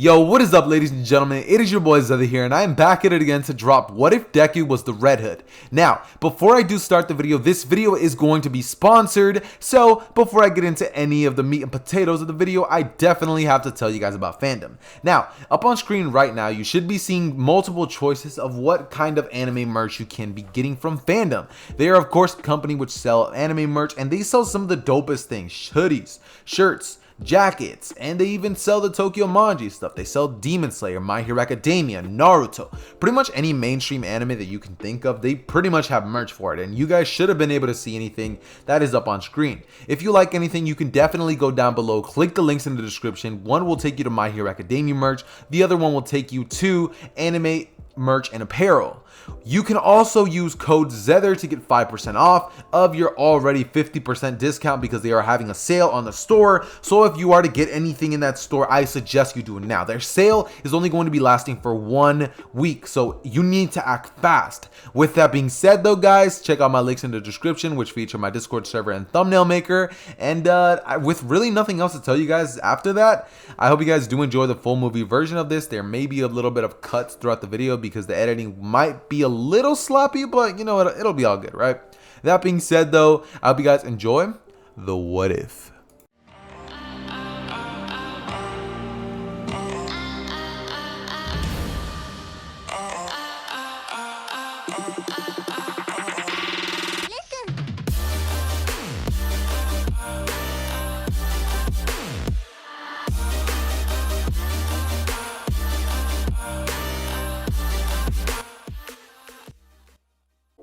Yo, what is up, ladies and gentlemen? It is your boy Zeta here, and I am back at it again to drop What If Deku Was the Red Hood. Now, before I do start the video, this video is going to be sponsored, so before I get into any of the meat and potatoes of the video, I definitely have to tell you guys about fandom. Now, up on screen right now, you should be seeing multiple choices of what kind of anime merch you can be getting from fandom. They are, of course, a company which sell anime merch, and they sell some of the dopest things: hoodies, shirts, jackets, and they even sell the Tokyo Manji stuff. They sell Demon Slayer, My Hero Academia, Naruto, pretty much any mainstream anime that you can think of. They pretty much have merch for it, and you guys should have been able to see anything that is up on screen. If you like anything, you can definitely go down below, click the links in the description. One will take you to My Hero Academia merch, the other one will take you to anime merch and apparel. You can also use code ZETHER to get 5% off of your already 50% discount because they are having a sale on the store. So if you are to get anything in that store, I suggest you do it now. Their sale is only going to be lasting for 1 week, so you need to act fast. With that being said though, guys, check out my links in the description, which feature my Discord server and thumbnail maker. And with really nothing else to tell you guys after that, I hope you guys do enjoy the full movie version of this. There may be a little bit of cuts throughout the video because the editing might be a little sloppy, but you know, it'll be all good, right? That being said though, I hope you guys enjoy the What If.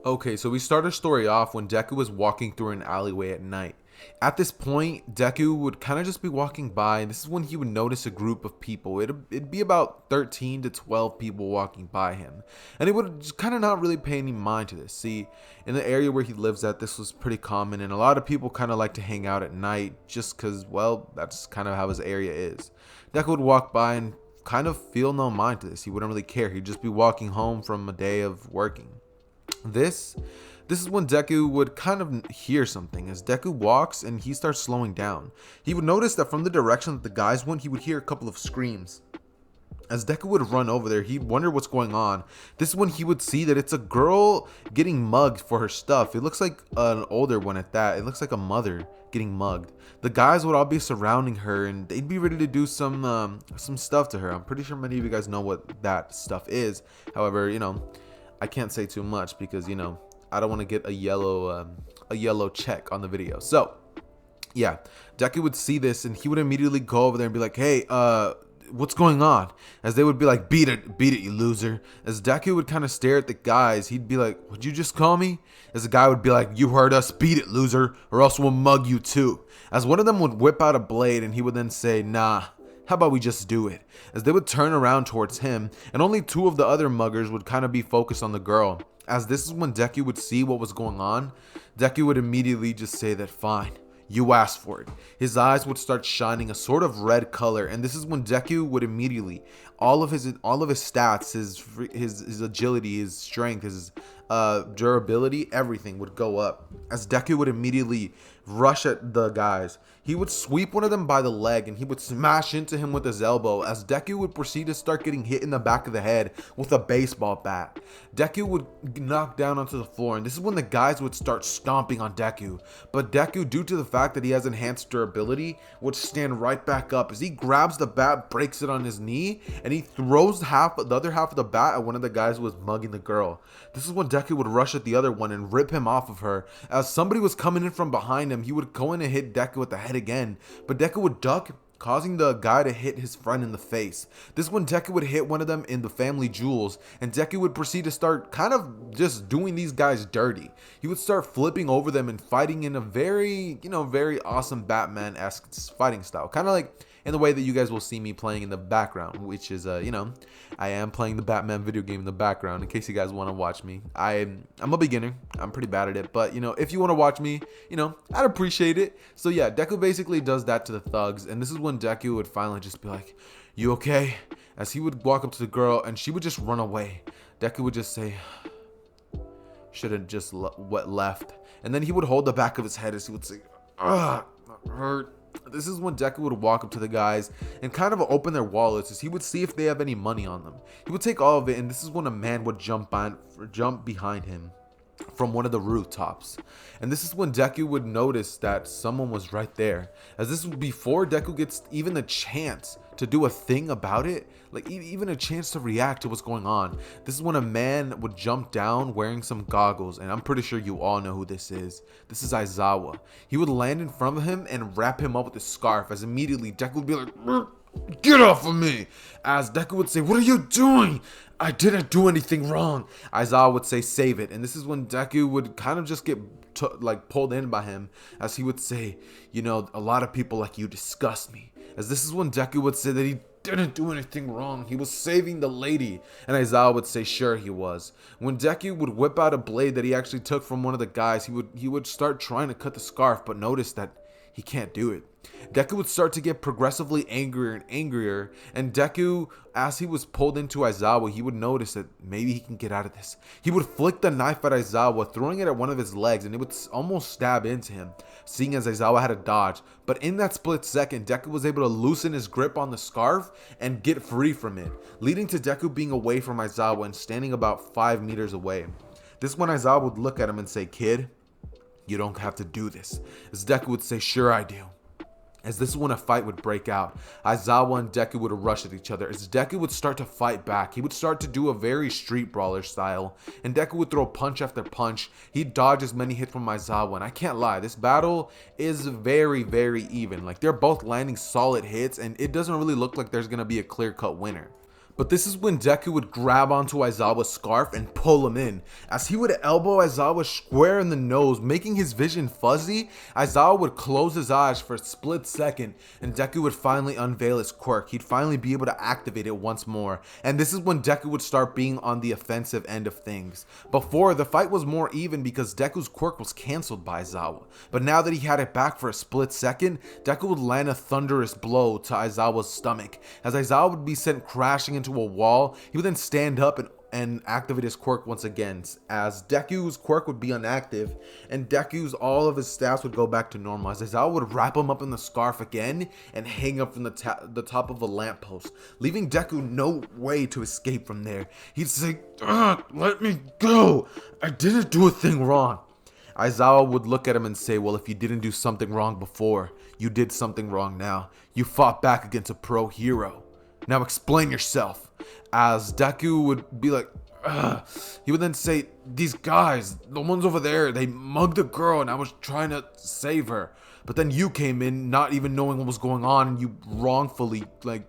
Okay, so we start our story off when Deku was walking through an alleyway at night. At this point, Deku would kind of just be walking by, and this is when he would notice a group of people. It'd be about 13 to 12 people walking by him, and he would just kind of not really pay any mind to this. See, in the area where he lives at, this was pretty common, and a lot of people kind of like to hang out at night just because, well, that's kind of how his area is. Deku would walk by and kind of feel no mind to this. He wouldn't really care. He'd just be walking home from a day of working. This is when Deku would kind of hear something. As Deku walks and he starts slowing down, he would notice that from the direction that the guys went, he would hear a couple of screams. As Deku would run over there, he'd wonder what's going on. This is when he would see that it's a girl getting mugged for her stuff. It looks like an older one at that. It looks like a mother getting mugged. The guys would all be surrounding her and they'd be ready to do some stuff to her. I'm pretty sure many of you guys know what that stuff is. However, you know, I can't say too much because, you know, I don't want to get a yellow check on the video. So yeah, Deku would see this and he would immediately go over there and be like, hey, what's going on? As they would be like, beat it, you loser. As Deku would kind of stare at the guys, he'd be like, would you just call me? As the guy would be like, you heard us, beat it, loser, or else we'll mug you too. As one of them would whip out a blade and he would then say, nah, how about we just do it? As they would turn around towards him, and only two of the other muggers would kind of be focused on the girl. As this is when Deku would see what was going on, Deku would immediately just say that, fine, you asked for it. His eyes would start shining a sort of red color, and this is when Deku would immediately, all of his stats, his agility, his strength, his durability, everything would go up. As Deku would immediately rush at the guys, he would sweep one of them by the leg and he would smash into him with his elbow. As Deku would proceed to start getting hit in the back of the head with a baseball bat, Deku would knock down onto the floor, and this is when the guys would start stomping on Deku. But Deku, due to the fact that he has enhanced durability, would stand right back up as he grabs the bat, breaks it on his knee, and he throws the other half of the bat at one of the guys who was mugging the girl. This is when Deku would rush at the other one and rip him off of her. As somebody was coming in from behind him, he would go in and hit Deku with the head again, but Deku would duck, causing the guy to hit his friend in the face. This is when Deku would hit one of them in the family jewels, and Deku would proceed to start kind of just doing these guys dirty. He would start flipping over them and fighting in a very, you know, very awesome Batman-esque fighting style, kind of like in the way that you guys will see me playing in the background, which is, you know, I am playing the Batman video game in the background in case you guys want to watch me. I'm a beginner. I'm pretty bad at it, but, you know, if you want to watch me, you know, I'd appreciate it. So yeah, Deku basically does that to the thugs, and this is when Deku would finally just be like, you okay? As he would walk up to the girl and she would just run away. Deku would just say, should have just left. And then he would hold the back of his head as he would say, ugh, that hurt. This is when Deku would walk up to the guys and kind of open their wallets as he would see if they have any money on them. He would take all of it, and this is when a man would jump behind him from one of the rooftops. And this is when Deku would notice that someone was right there, as this was before Deku gets even the chance to do a thing about it, like even a chance to react to what's going on. This is when a man would jump down wearing some goggles, and I'm pretty sure you all know who this is. This is Aizawa. He would land in front of him and wrap him up with a scarf, as immediately Deku would be like, "Get off of me!" As Deku would say, "What are you doing? I didn't do anything wrong." Aizawa would say, "Save it." And this is when Deku would kind of just get pulled in by him, as he would say, "You know, a lot of people like you disgust me." As this is when Deku would say that he didn't do anything wrong. He was saving the lady. And Aizawa would say, "Sure he was." When Deku would whip out a blade that he actually took from one of the guys, he would start trying to cut the scarf, but notice that he can't do it. Deku would start to get progressively angrier and angrier, and Deku, as he was pulled into Aizawa, he would notice that maybe he can get out of this. He would flick the knife at Aizawa, throwing it at one of his legs, and it would almost stab into him, seeing as Aizawa had to dodge. But in that split second, Deku was able to loosen his grip on the scarf and get free from it, leading to Deku being away from Aizawa and standing about 5 meters away. This is when Aizawa would look at him and say, "Kid, you don't have to do this." As Deku would say, "Sure I do." As this is when a fight would break out. Aizawa and Deku would rush at each other. As Deku would start to fight back, he would start to do a very street brawler style, and Deku would throw punch after punch. He'd dodge as many hits from Aizawa, and I can't lie, this battle is very, very even. Like, they're both landing solid hits, and it doesn't really look like there's gonna be a clear-cut winner. But this is when Deku would grab onto Aizawa's scarf and pull him in. As he would elbow Aizawa square in the nose, making his vision fuzzy, Aizawa would close his eyes for a split second, and Deku would finally unveil his quirk. He'd finally be able to activate it once more. And this is when Deku would start being on the offensive end of things. Before, the fight was more even because Deku's quirk was cancelled by Aizawa. But now that he had it back for a split second, Deku would land a thunderous blow to Aizawa's stomach. As Aizawa would be sent crashing into a wall, he would then stand up and activate his quirk once again, as Deku's quirk would be inactive, and Deku's all of his stats would go back to normal, as Aizawa would wrap him up in the scarf again and hang up from the top of a lamppost, leaving Deku no way to escape from there. He'd say, "Let me go, I didn't do a thing wrong." Aizawa would look at him and say, "Well, if you didn't do something wrong before, you did something wrong now. You fought back against a pro hero. Now explain yourself." As Deku would be like, "Ugh." He would then say, "These guys, the ones over there, they mugged a girl and I was trying to save her. But then you came in not even knowing what was going on, and you wrongfully,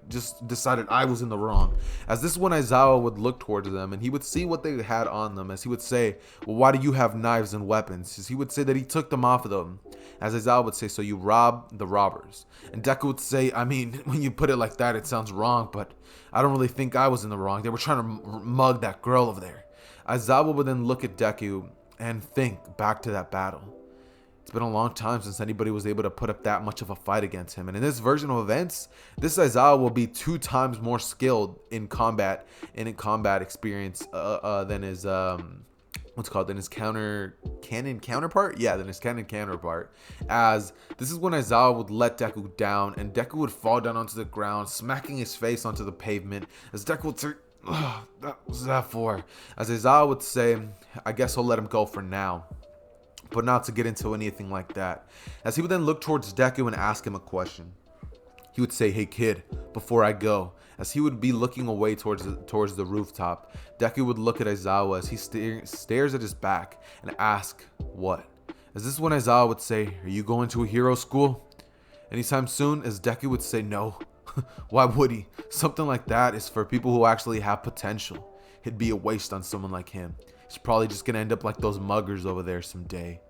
just decided I was in the wrong." As this is when Aizawa would look towards them and he would see what they had on them, as he would say, "Well, why do you have knives and weapons?" As he would say that he took them off of them. As Aizawa would say, "So you robbed the robbers." And Deku would say, "I mean, when you put it like that, it sounds wrong, but I don't really think I was in the wrong. They were trying to mug that girl over there." Aizawa would then look at Deku and think back to that battle. It's been a long time since anybody was able to put up that much of a fight against him. And in this version of events, this Aizawa will be 2 times more skilled in combat experience than his than his canon counterpart. Yeah, than his canon counterpart. As this is when Aizawa would let Deku down, and Deku would fall down onto the ground, smacking his face onto the pavement. As Deku would say, "That was that for?" As Aizawa would say, "I guess I'll let him go for now," but not to get into anything like that. As he would then look towards Deku and ask him a question. He would say, "Hey kid, before I go." As he would be looking away towards the rooftop, Deku would look at Aizawa as he stares at his back and ask, "What?" As this is when Aizawa would say, "Are you going to a hero school anytime soon?" As Deku would say, "No." Why would he? Something like that is for people who actually have potential. It'd be a waste on someone like him. He's probably just gonna end up like those muggers over there someday.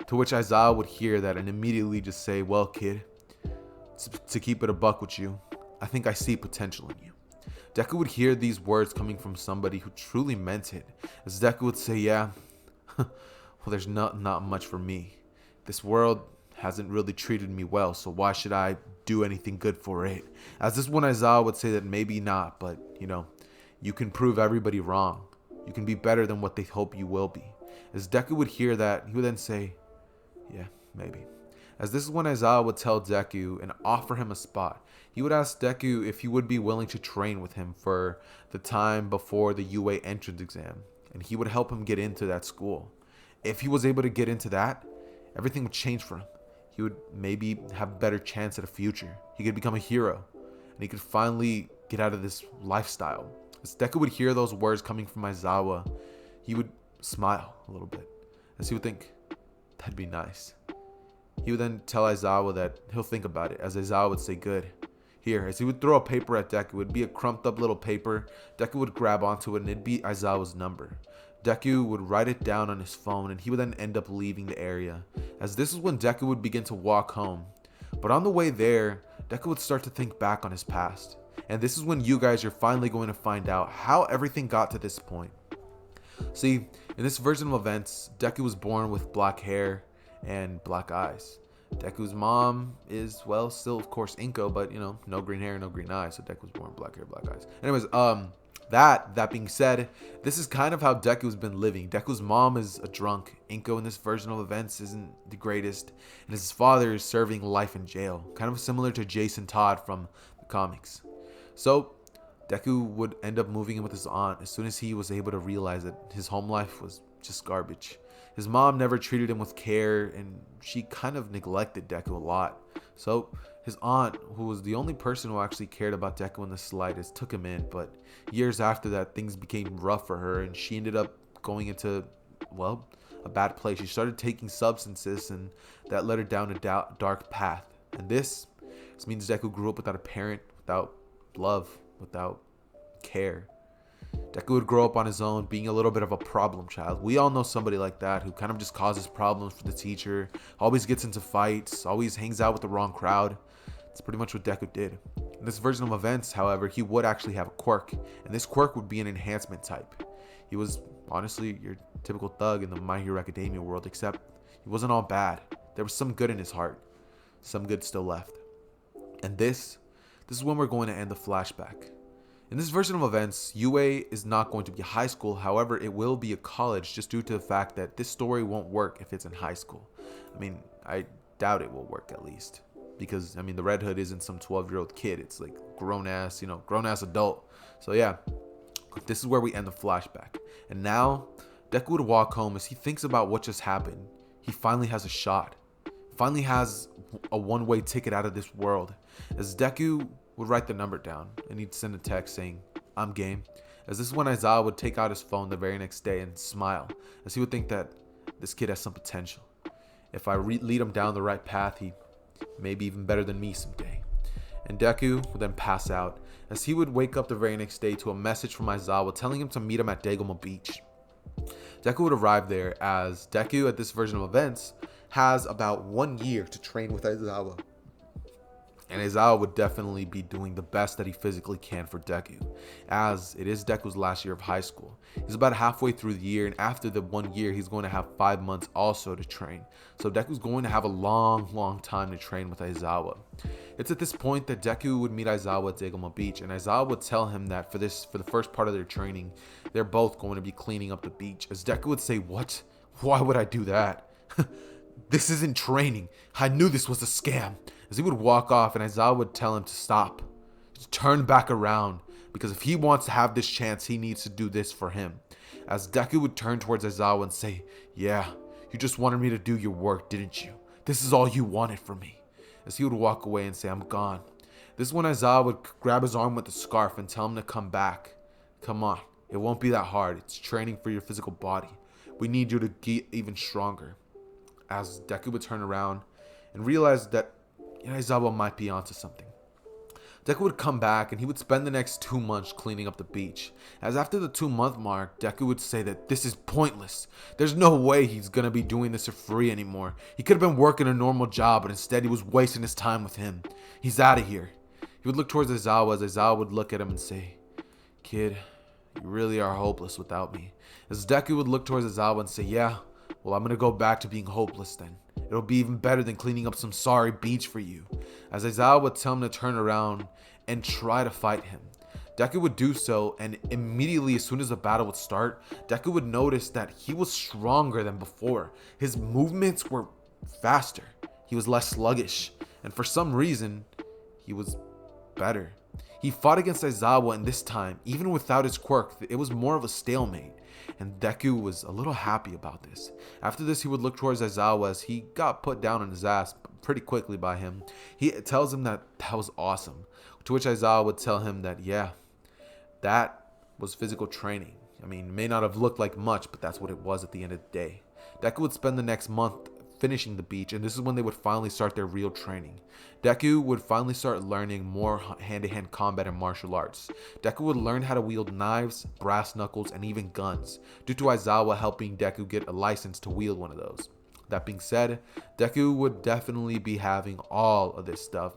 To which Aizawa would hear that and immediately just say, "Well, kid, to keep it a buck with you, I think I see potential in you." Deku would hear these words coming from somebody who truly meant it. As Deku would say, "Yeah, well, there's not much for me. This world hasn't really treated me well, so why should I do anything good for it?" As this one Aizawa would say that maybe not, but you can prove everybody wrong. You can be better than what they hope you will be. As Deku would hear that, he would then say, "Yeah, maybe." as this is when Aizawa would tell Deku and offer him a spot. He would ask Deku if he would be willing to train with him for the time before the UA entrance exam, and he would help him get into that school. If he was able to get into that, everything would change for him. He would maybe have a better chance at a future. He could become a hero, and he could finally get out of this lifestyle. As Deku would hear those words coming from Aizawa, he would smile a little bit, as he would think, that'd be nice. He would then tell Aizawa that he'll think about it, as Aizawa would say, good. Here, as he would throw a paper at Deku, it would be a crumped up little paper. Deku would grab onto it, and it'd be Aizawa's number. Deku would write it down on his phone, and he would then end up leaving the area, as this is when Deku would begin to walk home. But on the way there, Deku would start to think back on his past. And this is when you guys are finally going to find out how everything got to this point. See, in this version of events, Deku was born with black hair and black eyes. Deku's mom is, well, still of course Inko, but you know, no green hair, no green eyes. So Deku was born black hair, black eyes. Anyways, that being said, this is kind of how Deku's been living. Deku's mom is a drunk. Inko in this version of events isn't the greatest, and his father is serving life in jail, kind of similar to Jason Todd from the comics. So Deku would end up moving in with his aunt as soon as he was able to realize that his home life was just garbage. His mom never treated him with care, and she kind of neglected Deku a lot. So his aunt, who was the only person who actually cared about Deku in the slightest, took him in. But years after that, things became rough for her, and she ended up going into, well, a bad place. She started taking substances, and that led her down a dark path. And this means Deku grew up without a parent, without love, without care. Deku would grow up on his own, being a little bit of a problem child. We all know somebody like that, who kind of just causes problems for the teacher, always gets into fights, always hangs out with the wrong crowd. That's pretty much what Deku did. In this version of events, however, he would actually have a quirk, and this quirk would be an enhancement type. He was honestly your typical thug in the My Hero Academia world, except he wasn't all bad. There was some good in his heart. Some good still left. And this is when we're going to end the flashback. In this version of events, UA is not going to be high school. However, it will be a college, just due to the fact that this story won't work if it's in high school. I mean, I doubt it will work, at least, because I mean, the Red Hood isn't some 12-year-old kid. It's like grown ass adult. So yeah, this is where we end the flashback. And now Deku would walk home as he thinks about what just happened. He finally has a shot. Finally has a one-way ticket out of this world. As Deku would write the number down, and he'd send a text saying, I'm game. As this is when Aizawa would take out his phone the very next day and smile, as he would think that this kid has some potential. If I lead him down the right path, he may be even better than me someday. And Deku would then pass out, as he would wake up the very next day to a message from Aizawa telling him to meet him at Dagoma Beach. Deku would arrive there, as Deku at this version of events has about 1 year to train with Aizawa. And Aizawa would definitely be doing the best that he physically can for Deku, as it is Deku's last year of high school. He's about halfway through the year, and after the 1 year, he's going to have 5 months also to train. So Deku's going to have a long time to train with Aizawa. It's at this point that Deku would meet Aizawa at Dagoma Beach, and Aizawa would tell him that for the first part of their training, they're both going to be cleaning up the beach. As Deku would say, what? Why would I do that? This isn't training. I knew this was a scam. As he would walk off, and Aizawa would tell him to stop. Just turn back around. Because if he wants to have this chance, he needs to do this for him. As Deku would turn towards Aizawa and say, yeah, you just wanted me to do your work, didn't you? This is all you wanted from me. As he would walk away and say, I'm gone. This is when Aizawa would grab his arm with the scarf and tell him to come back. Come on. It won't be that hard. It's training for your physical body. We need you to get even stronger. As Deku would turn around and realize that Aizawa might be onto something. Deku would come back, and he would spend the next 2 months cleaning up the beach. As after the 2-month mark, Deku would say that this is pointless. There's no way he's going to be doing this for free anymore. He could have been working a normal job, but instead he was wasting his time with him. He's out of here. He would look towards Aizawa, as Aizawa would look at him and say, kid, you really are hopeless without me. As Deku would look towards Aizawa and say, yeah, well, I'm going to go back to being hopeless then. It'll be even better than cleaning up some sorry beach for you. As Aizawa would tell him to turn around and try to fight him. Deku would do so, and immediately as soon as the battle would start, Deku would notice that he was stronger than before. His movements were faster. He was less sluggish, and for some reason, he was better. He fought against Aizawa, and this time, even without his quirk, it was more of a stalemate, and Deku was a little happy about this. After this, he would look towards Aizawa as he got put down on his ass pretty quickly by him. He tells him that was awesome, to which Aizawa would tell him that, yeah, that was physical training. I mean, it may not have looked like much, but that's what it was at the end of the day. Deku would spend the next month finishing the beach, and this is when they would finally start their real training. Deku would finally start learning more hand-to-hand combat and martial arts. Deku would learn how to wield knives, brass knuckles, and even guns, due to Aizawa helping Deku get a license to wield one of those. That being said, Deku would definitely be having all of this stuff,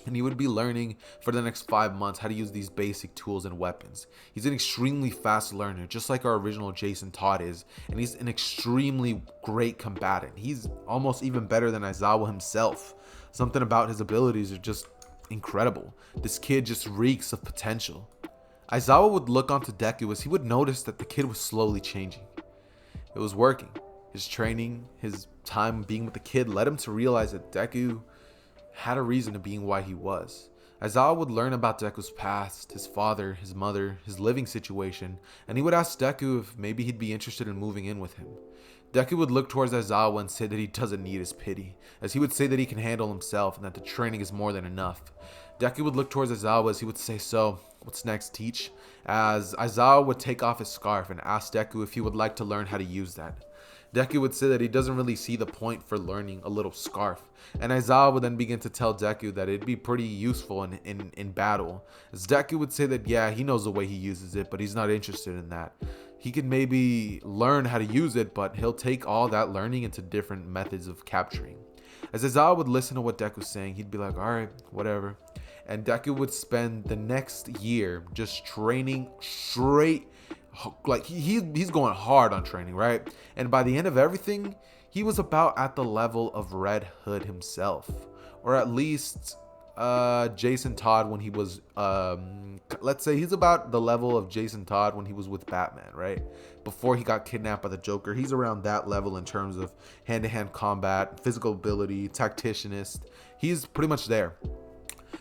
and he would be learning for the next 5 months how to use these basic tools and weapons. He's an extremely fast learner, just like our original Jason Todd is, and he's an extremely great combatant. He's almost even better than Aizawa himself. Something about his abilities are just incredible. This kid just reeks of potential. Aizawa would look onto Deku as he would notice that the kid was slowly changing. It was working. His training, his time being with the kid led him to realize that Deku had a reason to being why he was. Aizawa would learn about Deku's past, his father, his mother, his living situation, and he would ask Deku if maybe he'd be interested in moving in with him. Deku would look towards Aizawa and say that he doesn't need his pity, as he would say that he can handle himself and that the training is more than enough. Deku would look towards Aizawa as he would say, "So, what's next, teach?" As Aizawa would take off his scarf and ask Deku if he would like to learn how to use that. Deku would say that he doesn't really see the point for learning a little scarf, and Aizawa would then begin to tell Deku that it'd be pretty useful in battle, as Deku would say that yeah, he knows the way he uses it, but he's not interested in that. He could maybe learn how to use it, but he'll take all that learning into different methods of capturing. As Aizawa would listen to what Deku's saying, he'd be like, alright, whatever. And Deku would spend the next year just training straight, like he's going hard on training, right? And by the end of everything, he was about at the level of Red Hood himself, or at least Jason Todd when he was let's say he's about the level of Jason Todd when he was with Batman, right? Before he got kidnapped by the Joker. He's around that level in terms of hand-to-hand combat, physical ability, tacticianist. He's pretty much there.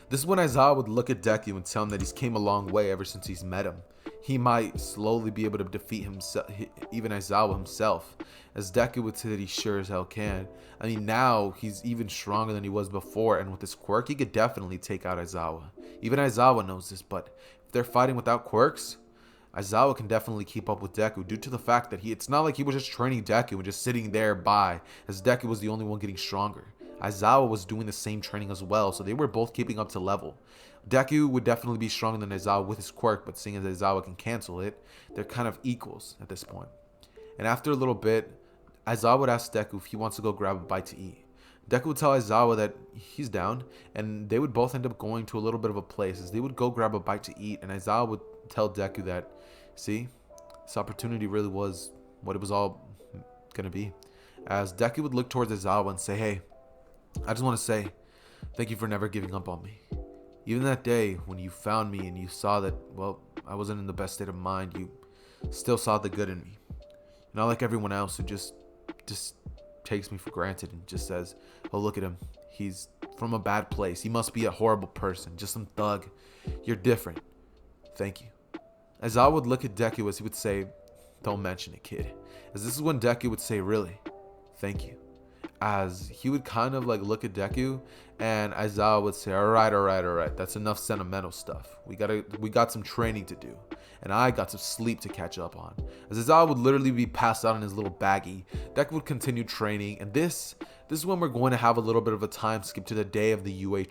This is when Aizawa would look at Deku and tell him that he's came a long way ever since he's met him. He might slowly be able to defeat himself, even Aizawa himself, as Deku would say that he sure as hell can. I mean, now he's even stronger than he was before, and with his quirk, he could definitely take out Aizawa. Even Aizawa knows this, but if they're fighting without quirks, Aizawa can definitely keep up with Deku due to the fact that it's not like he was just training Deku and just sitting there by, as Deku was the only one getting stronger. Aizawa was doing the same training as well, so they were both keeping up to level. Deku would definitely be stronger than Aizawa with his quirk, but seeing as Aizawa can cancel it, they're kind of equals at this point. And after a little bit, Aizawa would ask Deku if he wants to go grab a bite to eat. Deku would tell Aizawa that he's down, and they would both end up going to a little bit of a place as they would go grab a bite to eat, and Aizawa would tell Deku that, see, this opportunity really was what it was all going to be. As Deku would look towards Aizawa and say, hey, I just want to say thank you for never giving up on me. Even that day when you found me and you saw that, well, I wasn't in the best state of mind, you still saw the good in me. Not like everyone else who just takes me for granted and just says, oh, look at him. He's from a bad place. He must be a horrible person, just some thug. You're different. Thank you. As I would look at Deku as he would say, don't mention it, kid. As this is when Deku would say, really? Thank you. As he would kind of like look at Deku, and Aizawa would say, all right, that's enough sentimental stuff. We got some training to do, and I got some sleep to catch up on. As Aizawa would literally be passed out in his little baggie, Deku would continue training, and this is when we're going to have a little bit of a time skip to the day of the UA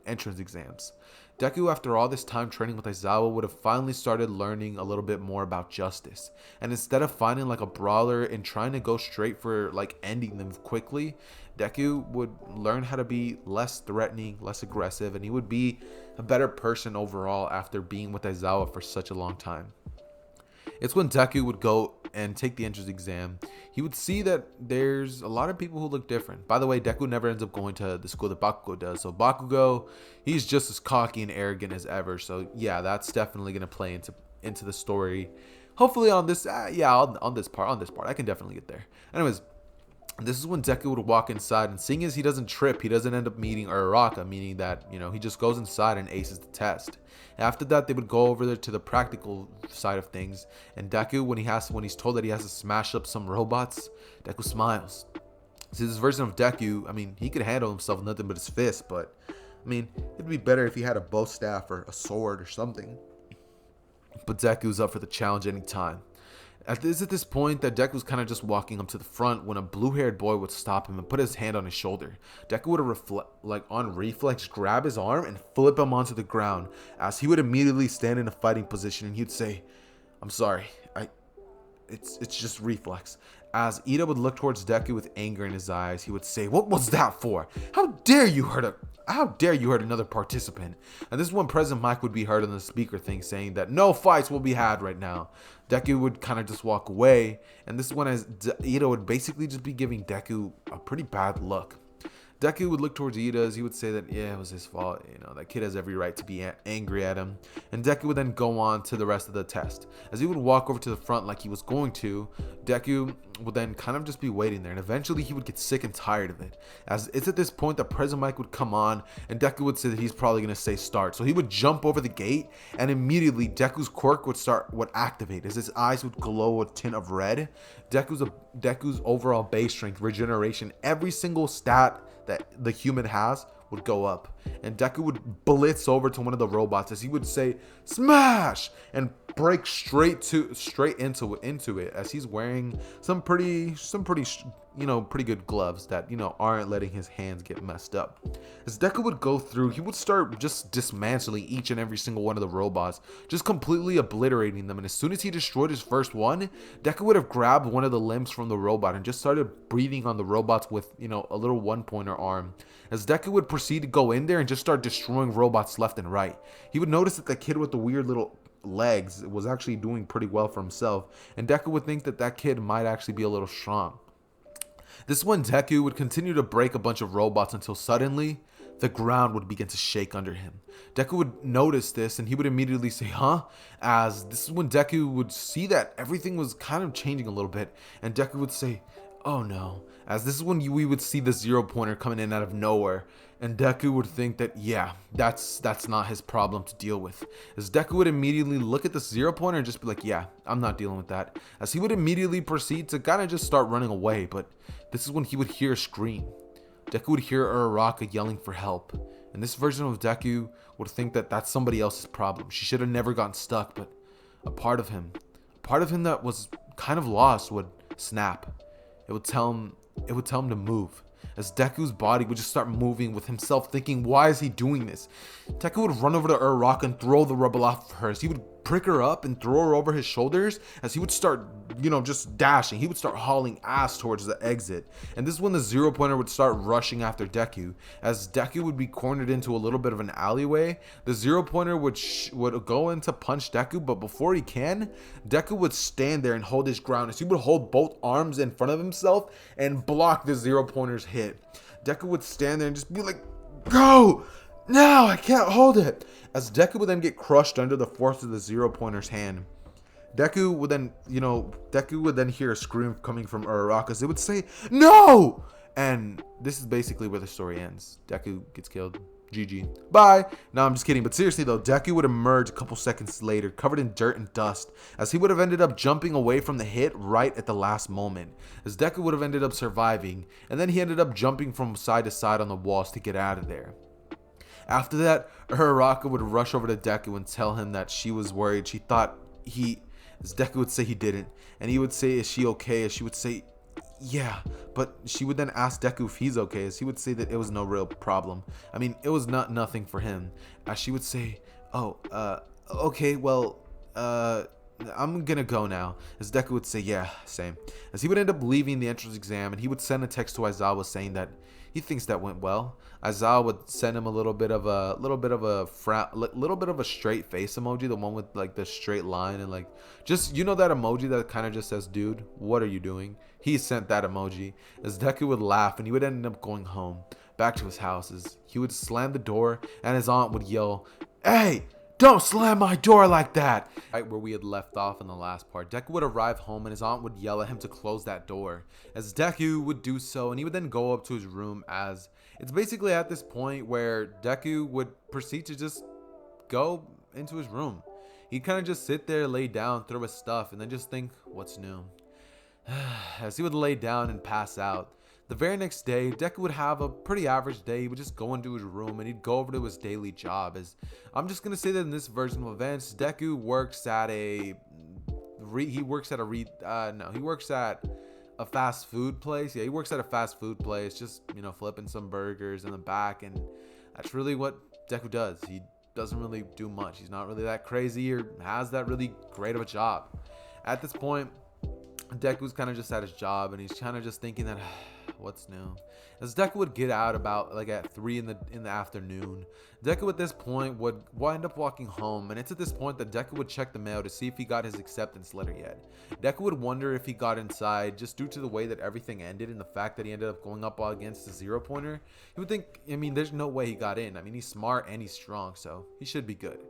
entrance exams. Deku, after all this time training with Aizawa, would have finally started learning a little bit more about justice. And instead of finding like a brawler and trying to go straight for like ending them quickly, Deku would learn how to be less threatening, less aggressive, and he would be a better person overall after being with Aizawa for such a long time. It's when Deku would go and take the entrance exam. He would see that there's a lot of people who look different. By the way, Deku never ends up going to the school that Bakugo does. So Bakugo, he's just as cocky and arrogant as ever. So yeah, that's definitely going to play into the story. Hopefully on this, on this part, I can definitely get there. Anyways, And this is when Deku would walk inside, and seeing as he doesn't trip, he doesn't end up meeting Uraraka, meaning that, he just goes inside and aces the test. After that, they would go over there to the practical side of things, and Deku, when he's told that he has to smash up some robots, Deku smiles. See, this version of Deku, I mean, he could handle himself with nothing but his fist, but, I mean, it'd be better if he had a bow staff or a sword or something. But Deku's up for the challenge anytime. At this point that Deku's kind of just walking up to the front when a blue-haired boy would stop him and put his hand on his shoulder. Deku would on reflex grab his arm and flip him onto the ground, as he would immediately stand in a fighting position, and he'd say, "I'm sorry, it's just reflex." As Ida would look towards Deku with anger in his eyes, he would say, "What was that for? How dare you hurt another participant?" And this is when President Mike would be heard on the speaker thing saying that no fights will be had right now. Deku would kind of just walk away, and this is when Ida would basically just be giving Deku a pretty bad look. Deku would look towards Ida as he would say that, yeah, it was his fault. That kid has every right to be angry at him. And Deku would then go on to the rest of the test. As he would walk over to the front like he was going to, Deku would then kind of just be waiting there. And eventually he would get sick and tired of it. As it's at this point that President Mike would come on, and Deku would say that he's probably going to say start. So he would jump over the gate, and immediately Deku's quirk would activate as his eyes would glow a tint of red. Deku's overall base strength, regeneration, every single stat that the human has would go up, and Deku would blitz over to one of the robots as he would say smash and break straight into it as he's wearing some pretty good gloves that aren't letting his hands get messed up. As Deku would go through, he would start just dismantling each and every single one of the robots, just completely obliterating them. And as soon as he destroyed his first one, Deku would have grabbed one of the limbs from the robot and just started breathing on the robots with a little one-pointer arm. As Deku would proceed to go in there and just start destroying robots left and right, he would notice that the kid with the weird little legs was actually doing pretty well for himself, and Deku would think that kid might actually be a little strong. This is when Deku would continue to break a bunch of robots until suddenly the ground would begin to shake under him. Deku would notice this, and he would immediately say, "Huh?" As this is when Deku would see that everything was kind of changing a little bit, and Deku would say, "Oh no." As this is when we would see the 0-pointer coming in out of nowhere, and Deku would think that, yeah, that's not his problem to deal with. As Deku would immediately look at the 0-pointer and just be like, yeah, I'm not dealing with that. As he would immediately proceed to kind of just start running away, but this is when he would hear a scream. Deku would hear Uraraka yelling for help, and this version of Deku would think that that's somebody else's problem. She should have never gotten stuck, but a part of him that was kind of lost would snap. It would tell him to move. As Deku's body would just start moving with himself thinking, why is he doing this? Deku would run over to Uraraka and throw the rubble off of her. As he would prick her up and throw her over his shoulders, as he would start, just dashing. He would start hauling ass towards the exit. And this is when the 0-pointer would start rushing after Deku. As Deku would be cornered into a little bit of an alleyway, the 0-pointer would go in to punch Deku, but before he can, Deku would stand there and hold his ground as he would hold both arms in front of himself and block the 0-pointer's hit. Deku would stand there and just be like, "Go! Now I can't hold it!" As Deku would then get crushed under the force of the 0-pointer's hand. Deku would then hear a scream coming from Uraraka as it would say, "No!" And this is basically where the story ends. Deku gets killed. GG. Bye. No, I'm just kidding. But seriously though, Deku would emerge a couple seconds later, covered in dirt and dust, as he would have ended up jumping away from the hit right at the last moment. As Deku would have ended up surviving, and then he ended up jumping from side to side on the walls to get out of there. After that, Uraraka would rush over to Deku and tell him that she was worried. She thought as Deku would say he didn't, and he would say, "Is she okay?" As she would say, "Yeah," but she would then ask Deku if he's okay, as he would say that it was no real problem. I mean, it was nothing for him. As she would say, "Oh, okay, well, I'm gonna go now." As Deku would say, "Yeah, same." As he would end up leaving the entrance exam, and he would send a text to Aizawa saying that he thinks that went well. Aizawa would send him a little bit of a straight face emoji, the one with like the straight line and like just that emoji that kind of just says, "Dude, what are you doing?" He sent that emoji. As Deku would laugh, and he would end up going home back to his house. As he would slam the door, and his aunt would yell, "Hey, Don't slam my door like that. Right where we had left off in the last part, Deku would arrive home and his aunt would yell at him to close that door. As Deku would do so, and he would then go up to his room, as it's basically at this point where Deku would proceed to just go into his room. He'd kind of just sit there, lay down, throw his stuff, and then just think, what's new? As he would lay down and pass out. The very next day, Deku would have a pretty average day. He would just go into his room and he'd go over to his daily job. As I'm just gonna say that in this version of events, Deku works at a fast food place. Yeah, he works at a fast food place, just flipping some burgers in the back, and that's really what Deku does. He doesn't really do much. He's not really that crazy or has that really great of a job. At this point, Deku's kind of just at his job and he's kind of just thinking that what's new? As Deku would get out about like at 3 in the afternoon, Deku at this point would wind up walking home, and it's at this point that Deku would check the mail to see if he got his acceptance letter yet. Deku would wonder if he got inside just due to the way that everything ended and the fact that he ended up going up against the 0-pointer. He would think, there's no way he got in. He's smart and he's strong, so he should be good.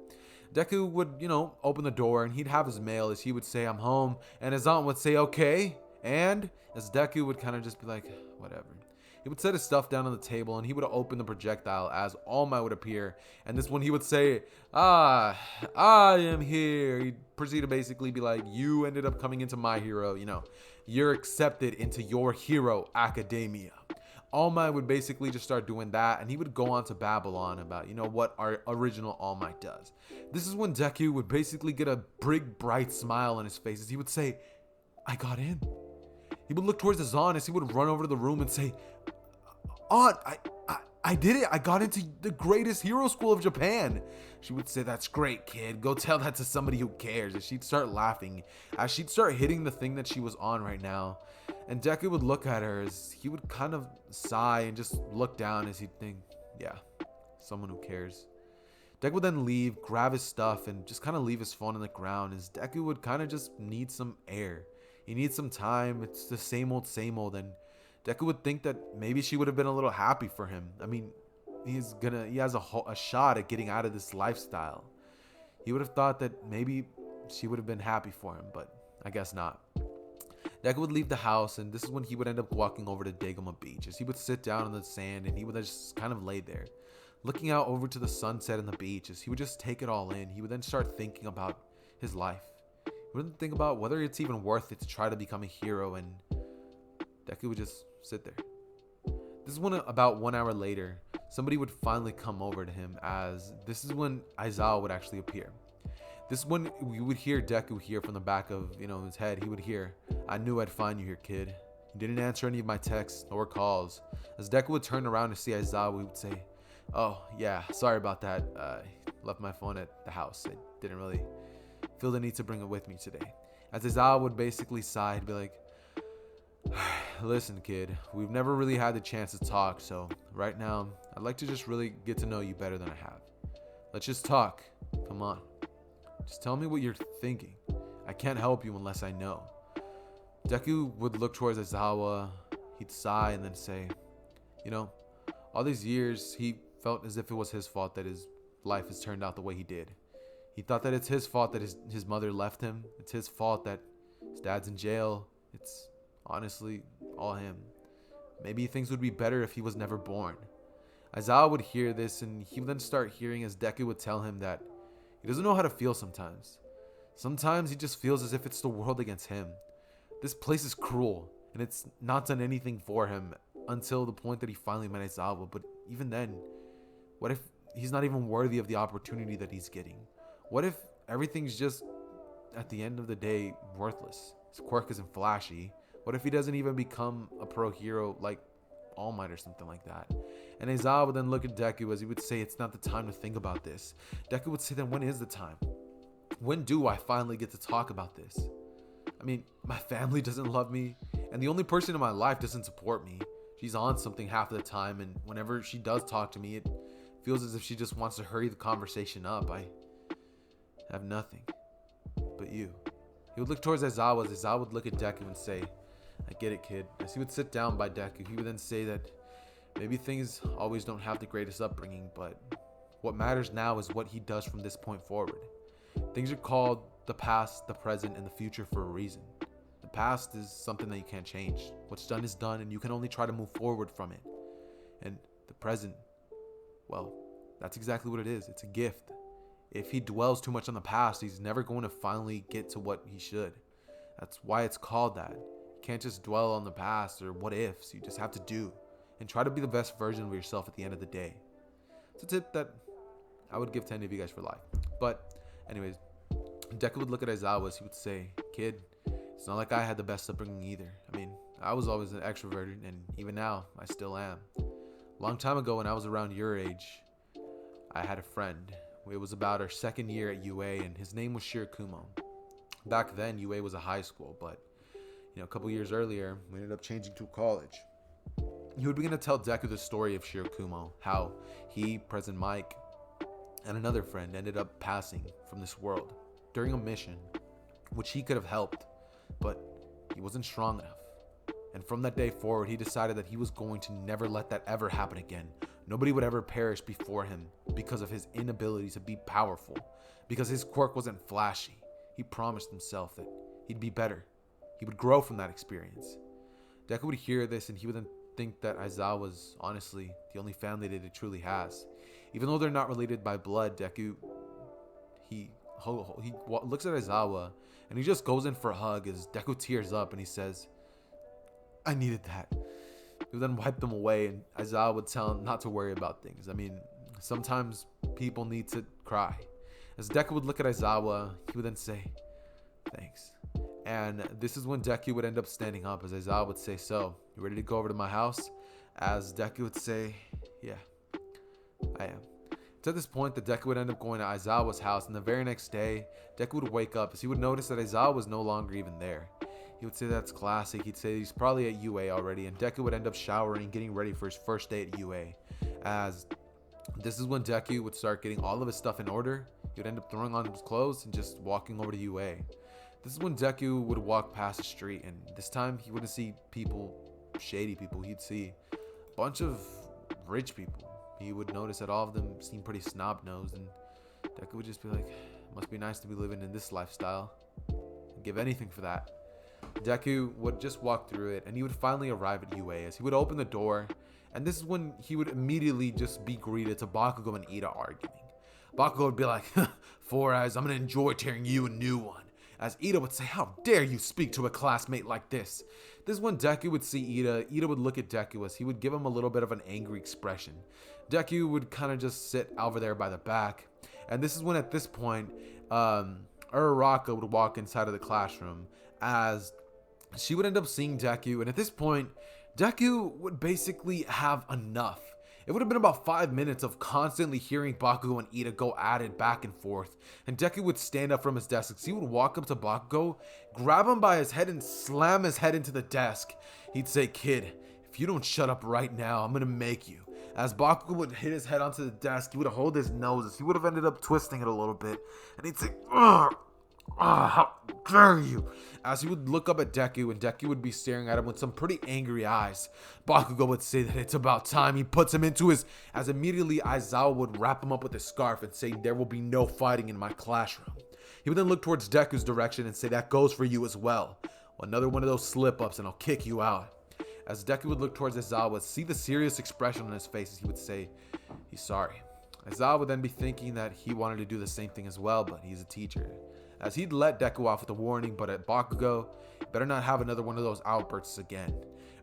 Deku would, open the door and he'd have his mail as he would say, "I'm home," and his aunt would say, "Okay." And as Deku would kind of just be like, whatever. He would set his stuff down on the table and he would open the projectile as All Might would appear. And this one he would say, "Ah, I am here." He'd proceed to basically be like, "You ended up coming into my hero, you're accepted into your hero academia." All Might would basically just start doing that, and he would go on to babble on about, what our original All Might does. This is when Deku would basically get a big, bright smile on his face as he would say, "I got in." He would look towards his aunt as he would run over to the room and say, "Aunt, I did it. I got into the greatest hero school of Japan." She would say, "That's great, kid. Go tell that to somebody who cares." And she'd start laughing as she'd start hitting the thing that she was on right now. And Deku would look at her as he would kind of sigh and just look down as he'd think, yeah, someone who cares. Deku would then leave, grab his stuff, and just kind of leave his phone on the ground as Deku would kind of just need some air. He needs some time. It's the same old, and Deku would think that maybe she would have been a little happy for him. He has a shot at getting out of this lifestyle. He would have thought that maybe she would have been happy for him, but I guess not. Deku would leave the house, and this is when he would end up walking over to Dagoma Beach as he would sit down on the sand and he would just kind of lay there, looking out over to the sunset and the beach as he would just take it all in. He would then start thinking about his life. He would think about whether it's even worth it to try to become a hero, and Deku would just sit there. This is when about 1 hour later, somebody would finally come over to him, as this is when Aizawa would actually appear. This is when we would hear Deku hear from the back of his head. He would hear, "I knew I'd find you here, kid." He didn't answer any of my texts or calls. As Deku would turn around to see Aizawa, he would say, "Oh yeah, sorry about that. Left my phone at the house. I didn't really feel the need to bring it with me today." As Aizawa would basically sigh, he'd be like, "Listen, kid, we've never really had the chance to talk, so right now I'd like to just really get to know you better than I have. Let's just talk. Come on. Just tell me what you're thinking. I can't help you unless I know." Deku would look towards Aizawa. He'd sigh and then say, all these years he felt as if it was his fault that his life has turned out the way he did. He thought that it's his fault that his mother left him. It's his fault that his dad's in jail. It's honestly all him. Maybe things would be better if he was never born. Aizawa would hear this, and he would then start hearing as Deku would tell him that he doesn't know how to feel sometimes. Sometimes he just feels as if it's the world against him. This place is cruel, and it's not done anything for him until the point that he finally met Aizawa. But even then, what if he's not even worthy of the opportunity that he's getting? What if everything's just, at the end of the day, worthless? His quirk isn't flashy. What if he doesn't even become a pro hero like All Might or something like that? And Aizawa would then look at Deku as he would say, "It's not the time to think about this." Deku would say, "Then when is the time? When do I finally get to talk about this? My family doesn't love me, and the only person in my life doesn't support me. She's on something half of the time, and whenever she does talk to me, it feels as if she just wants to hurry the conversation up. I have nothing but you." He would look towards Aizawa as Aizawa would look at Deku and say, "I get it, kid." As he would sit down by Deku, he would then say that maybe things always don't have the greatest upbringing, but What matters now is what he does from this point forward. Things are called the past, the present, and the future for a reason. The past is something that you can't change. What's done is done, and you can only try to move forward from it. And the present, well, that's exactly what it is. It's a gift. If he dwells too much on the past, he's never going to finally get to what he should. That's why it's called that. You can't just dwell on the past or what ifs. You just have to do and try to be the best version of yourself at the end of the day. It's a tip that I would give to any of you guys for life. But anyways, Deku would look at Aizawa as he would say, "Kid, it's not like I had the best upbringing either. I mean, I was always an extrovert, and even now, I still am. Long time ago when I was around your age, I had a friend. It was about our second year at UA, and his name was Shirakumo. Back then, UA was a high school, but a couple years earlier, we ended up changing to college." He would begin to tell Deku the story of Shirakumo, how he, President Mike, and another friend ended up passing from this world during a mission, which he could have helped, but he wasn't strong enough. And from that day forward, he decided that he was going to never let that ever happen again. Nobody would ever perish before him because of his inability to be powerful, because his quirk wasn't flashy. He promised himself that he'd be better. He would grow from that experience. Deku would hear this, and he would then think that Aizawa was honestly the only family that it truly has. Even though they're not related by blood, Deku, he looks at Aizawa, and he just goes in for a hug as Deku tears up, and he says, "I needed that." He would then wipe them away, and Aizawa would tell him not to worry about things. I mean, sometimes people need to cry. As Deku would look at Aizawa, he would then say, "Thanks." And this is when Deku would end up standing up, as Aizawa would say, "So, you ready to go over to my house?" As Deku would say, "Yeah, I am." It's at this point that Deku would end up going to Aizawa's house, and the very next day, Deku would wake up as he would notice that Aizawa was no longer even there. He would say that's classic. He'd say he's probably at UA already, and Deku would end up showering, getting ready for his first day at UA. As this is when Deku would start getting all of his stuff in order. He would end up throwing on his clothes and just walking over to UA. This is when Deku would walk past the street, and this time he wouldn't see people, shady people. He'd see a bunch of rich people. He would notice that all of them seemed pretty snob-nosed, and Deku would just be like, "Must be nice to be living in this lifestyle. I'd give anything for that." Deku would just walk through it, and he would finally arrive at UA as he would open the door, and this is when he would immediately just be greeted to Bakugo and Ida arguing. Bakugo would be like, "Four Eyes, I'm gonna enjoy tearing you a new one." As Ida would say, "How dare you speak to a classmate like this?" This is when Deku would see Ida. Ida would look at Deku as he would give him a little bit of an angry expression. Deku would kind of just sit over there by the back. And this is when at this point, Uraraka would walk inside of the classroom as she would end up seeing Deku. And at this point, Deku would basically have enough. It would have been about 5 minutes of constantly hearing Bakugo and Ida go at it back and forth. And Deku would stand up from his desk. He would walk up to Bakugo, grab him by his head, and slam his head into the desk. He'd say, "Kid, if you don't shut up right now, I'm gonna make you." As Bakugo would hit his head onto the desk, he would hold his nose. He would have ended up twisting it a little bit. And he'd say, "Ugh. How dare you?" As he would look up at Deku, and Deku would be staring at him with some pretty angry eyes. Bakugo would say that it's about time he puts him into his... As immediately Aizawa would wrap him up with a scarf and say, "There will be no fighting in my classroom." He would then look towards Deku's direction and say, "That goes for you as well. Another one of those slip-ups and I'll kick you out." As Deku would look towards Aizawa, see the serious expression on his face as he would say, "He's sorry." Aizawa would then be thinking that he wanted to do the same thing as well, but he's a teacher. As he'd let Deku off with a warning, but at Bakugo, better not have another one of those outbursts again.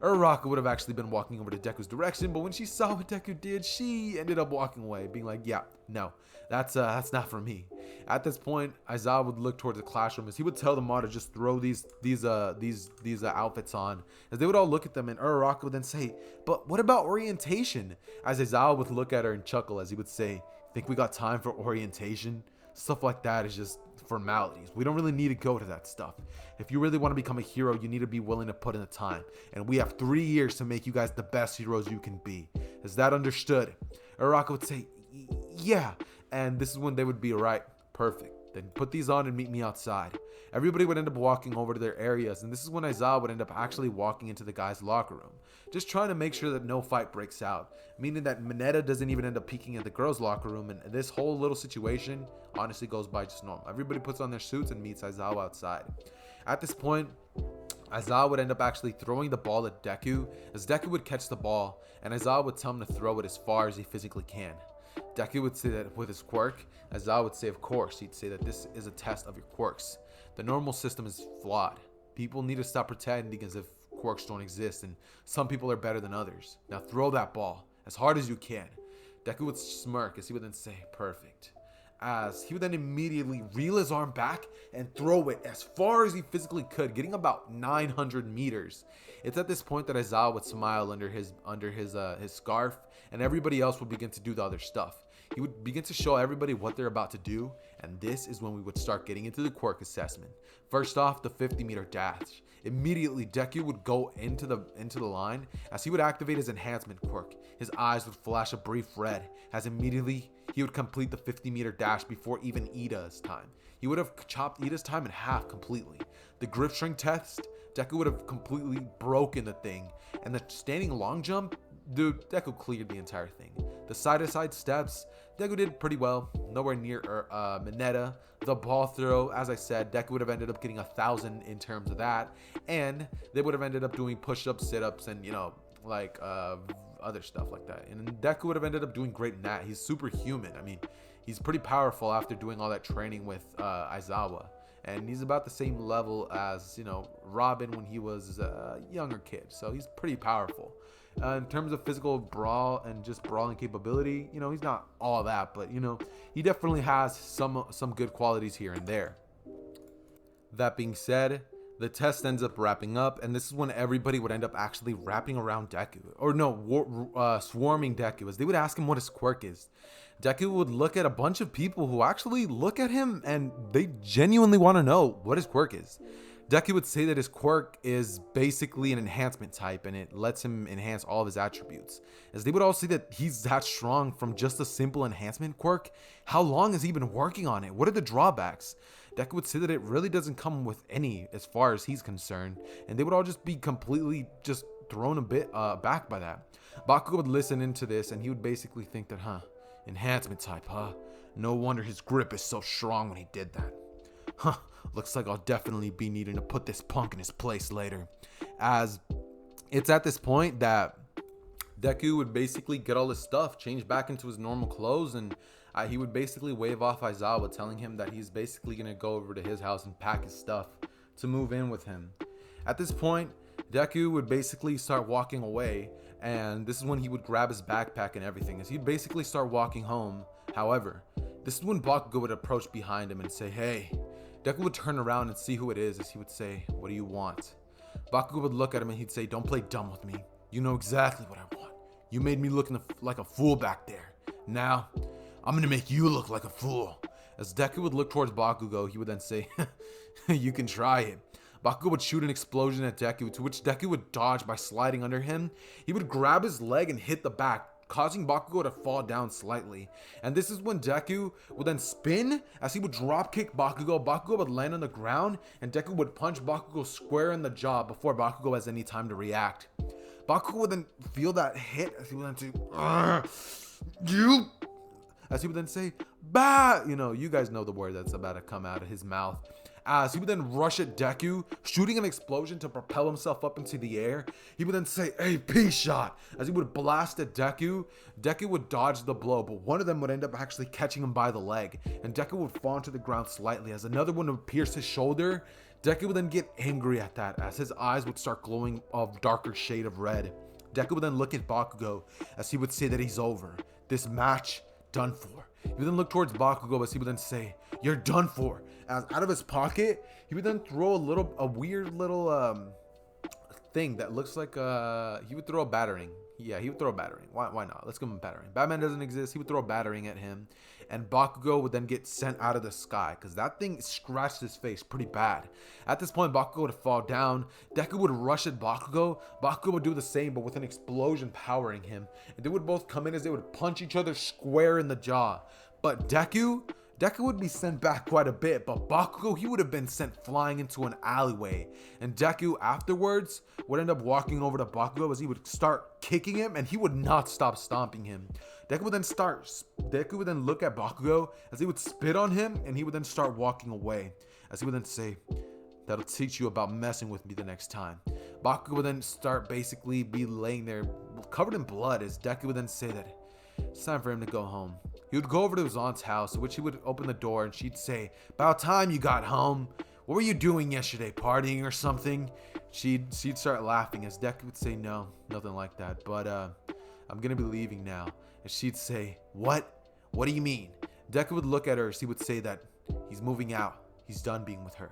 Uraraka would have actually been walking over to Deku's direction, but when she saw what Deku did, she ended up walking away, being like, "Yeah, no, that's not for me." At this point, Aizawa would look towards the classroom as he would tell them all to just throw these outfits on. As they would all look at them, and Uraraka would then say, "But what about orientation?" As Aizawa would look at her and chuckle as he would say, "Think we got time for orientation? Stuff like that is just formalities. We don't really need to go to that stuff. If you really want to become a hero, you need to be willing to put in the time. And we have 3 years to make you guys the best heroes you can be. Is that understood?" Uraraka would say, "Yeah." And this is when they would be right. Perfect. Then put these on and meet me outside. Everybody would end up walking over to their areas, and this is when Aizawa would end up actually walking into the guy's locker room, just trying to make sure that no fight breaks out, meaning that Mineta doesn't even end up peeking at the girls' locker room, and this whole little situation honestly goes by just normal. Everybody puts on their suits and meets Aizawa outside. At this point, Aizawa would end up actually throwing the ball at Deku, as Deku would catch the ball, and Aizawa would tell him to throw it as far as he physically can. Deku would say that with his quirk, Aizawa would say of course. He'd say that this is a test of your quirks. The normal system is flawed. People need to stop pretending as if quirks don't exist, and some people are better than others. Now throw that ball as hard as you can. Deku would smirk as he would then say, perfect. As he would then immediately reel his arm back and throw it as far as he physically could, getting about 900 meters. It's at this point that Aizawa would smile under his scarf, and everybody else would begin to do the other stuff. He would begin to show everybody what they're about to do, and this is when we would start getting into the quirk assessment. First off, the 50-meter dash. Immediately, Deku would go into the line as he would activate his enhancement quirk. His eyes would flash a brief red as immediately he would complete the 50-meter dash before even Ida's time. He would have chopped Ida's time in half completely. The grip string test, Deku would have completely broken the thing, and the standing long jump, dude, Deku cleared the entire thing. The side-to-side steps, Deku did pretty well, nowhere near Mineta. The ball throw, as I said, Deku would have ended up getting 1,000 in terms of that, and they would have ended up doing push-ups, sit-ups, and like other stuff like that. And Deku would have ended up doing great in that. He's superhuman. I mean, he's pretty powerful after doing all that training with Aizawa. And he's about the same level as, Robin when he was a younger kid. So he's pretty powerful. In terms of physical brawl and just brawling capability, he's not all that. But, he definitely has some good qualities here and there. That being said, the test ends up wrapping up, and this is when everybody would end up actually wrapping around Deku. Or no, swarming Deku, as they would ask him what his quirk is. Deku would look at a bunch of people who actually look at him, and they genuinely want to know what his quirk is. Deku would say that his quirk is basically an enhancement type, and it lets him enhance all of his attributes. As they would all say that he's that strong from just a simple enhancement quirk. How long has he been working on it? What are the drawbacks? Deku would say that it really doesn't come with any as far as he's concerned, and they would all just be completely just thrown a bit back by that. Bakugo would listen into this, and he would basically think that, enhancement type, no wonder his grip is so strong when he did that. Looks like I'll definitely be needing to put this punk in his place later. As it's at this point that Deku would basically get all his stuff, change back into his normal clothes, and he would basically wave off Aizawa, telling him that he's basically going to go over to his house and pack his stuff to move in with him. At this point, Deku would basically start walking away, and this is when he would grab his backpack and everything, as he'd basically start walking home. However, this is when Bakugo would approach behind him and say, hey. Deku would turn around and see who it is, as he would say, what do you want? Bakugo would look at him and he'd say, don't play dumb with me. You know exactly what I want. You made me look like a fool back there. Now, I'm gonna make you look like a fool. As Deku would look towards Bakugo, he would then say, you can try it. Bakugo would shoot an explosion at Deku, to which Deku would dodge by sliding under him. He would grab his leg and hit the back, causing Bakugo to fall down slightly. And this is when Deku would then spin as he would drop kick Bakugo. Bakugo would land on the ground, and Deku would punch Bakugo square in the jaw before Bakugo has any time to react. Bakugo would then feel that hit as he would then say, you, as he would then say, bah, you guys know the word that's about to come out of his mouth. As he would then rush at Deku, shooting an explosion to propel himself up into the air. He would then say, AP shot. As he would blast at Deku, Deku would dodge the blow, but one of them would end up actually catching him by the leg, and Deku would fall to the ground slightly. As another one would pierce his shoulder, Deku would then get angry at that, as his eyes would start glowing of darker shade of red. Deku would then look at Bakugo, as he would say that he's over. This match, done for. He would then look towards Bakugo, as he would then say, you're done for. As out of his pocket, he would then throw a weird little thing that looks like he would throw a battering. Yeah, he would throw a battering. Why not? Let's give him a battering. Batman doesn't exist. He would throw a battering at him, and Bakugo would then get sent out of the sky because that thing scratched his face pretty bad. At this point, Bakugo would fall down. Deku would rush at Bakugo. Bakugo would do the same, but with an explosion powering him. And they would both come in as they would punch each other square in the jaw. But Deku Deku would be sent back quite a bit, but Bakugo, he would have been sent flying into an alleyway. And Deku afterwards would end up walking over to Bakugo as he would start kicking him, and he would not stop stomping him. Deku would then look at Bakugo as he would spit on him, and he would then start walking away. As he would then say, "That'll teach you about messing with me the next time." Bakugo would then start basically be laying there covered in blood as Deku would then say that it's time for him to go home. He would go over to his aunt's house, which he would open the door and she'd say, "About time you got home. What were you doing yesterday? Partying or something?" She'd start laughing as Deku would say, "No, nothing like that. But I'm gonna be leaving now." And she'd say, "What? What do you mean?" Deku would look at her as he would say that he's moving out. He's done being with her.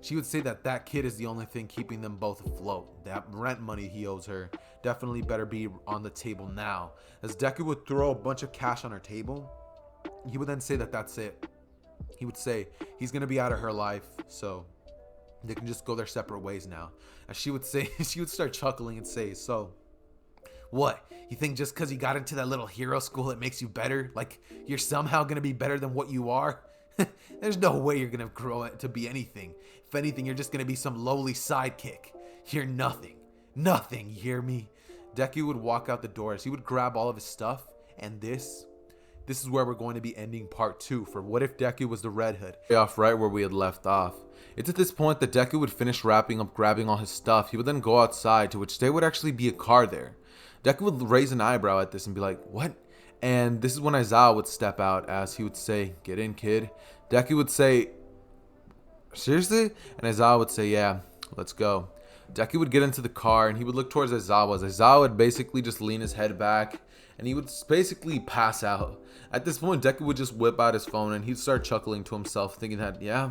She would say that that kid is the only thing keeping them both afloat. That rent money he owes her definitely better be on the table now. As Deku would throw a bunch of cash on her table, he would then say that that's it. He would say he's going to be out of her life, so they can just go their separate ways now. As she would say, she would start chuckling and say, "So, what? You think just because you got into that little hero school it makes you better? Like you're somehow going to be better than what you are? There's no way you're going to grow it to be anything. If anything, you're just going to be some lowly sidekick. You're nothing. Nothing, you hear me?" Deku would walk out the door as he would grab all of his stuff, and this is where we're going to be ending part 2 for What If Deku Was the Red Hood. Off right where we had left off. It's at this point that Deku would finish wrapping up, grabbing all his stuff. He would then go outside, to which there would actually be a car there. Deku would raise an eyebrow at this and be like, "What?" And this is when Aizawa would step out as he would say, "Get in, kid." Deku would say, "Seriously?" And Aizawa would say, "Yeah, let's go." Deku would get into the car and he would look towards Aizawa. Aizawa would basically just lean his head back and he would basically pass out. At this point, Deku would just whip out his phone and he'd start chuckling to himself, thinking that, yeah,